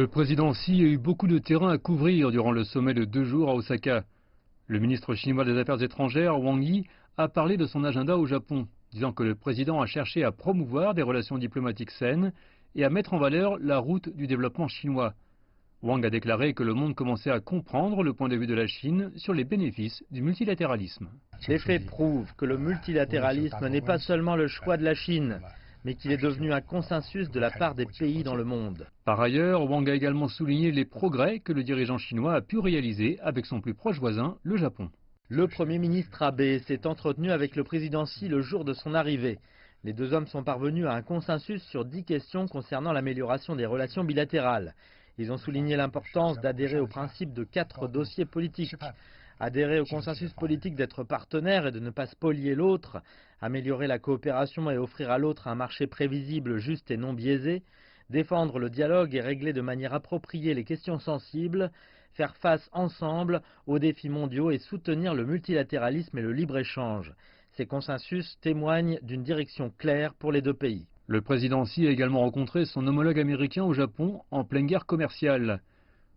président Xi a eu beaucoup de terrain à couvrir durant le sommet de 2 jours à Osaka. Le ministre chinois des Affaires étrangères, Wang Yi, a parlé de son agenda au Japon, disant que le président a cherché à promouvoir des relations diplomatiques saines et à mettre en valeur la route du développement chinois. Wang a déclaré que le monde commençait à comprendre le point de vue de la Chine sur les bénéfices du multilatéralisme. Les faits prouvent que le multilatéralisme n'est pas seulement le choix de la Chine, mais qu'il est devenu un consensus de la part des pays dans le monde. Par ailleurs, Wang a également souligné les progrès que le dirigeant chinois a pu réaliser avec son plus proche voisin, le Japon. Le Premier ministre Abe s'est entretenu avec le président Xi le jour de son arrivée. Les deux hommes sont parvenus à un consensus sur 10 questions concernant l'amélioration des relations bilatérales. Ils ont souligné l'importance d'adhérer au principe de 4 dossiers politiques. Adhérer au consensus politique d'être partenaire et de ne pas spolier l'autre, améliorer la coopération et offrir à l'autre un marché prévisible, juste et non biaisé, défendre le dialogue et régler de manière appropriée les questions sensibles, faire face ensemble aux défis mondiaux et soutenir le multilatéralisme et le libre-échange. Ces consensus témoignent d'une direction claire pour les deux pays. Le président Xi a également rencontré son homologue américain au Japon en pleine guerre commerciale.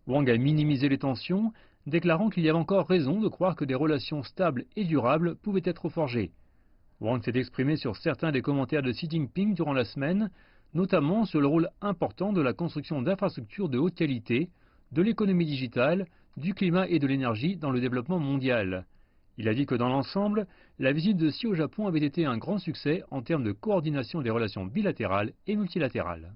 Wang a minimisé les tensions, déclarant qu'il y avait encore raison de croire que des relations stables et durables pouvaient être forgées. Wang s'est exprimé sur certains des commentaires de Xi Jinping durant la semaine, notamment sur le rôle important de la construction d'infrastructures de haute qualité, de l'économie digitale, du climat et de l'énergie dans le développement mondial. Il a dit que dans l'ensemble, la visite de Xi au Japon avait été un grand succès en termes de coordination des relations bilatérales et multilatérales.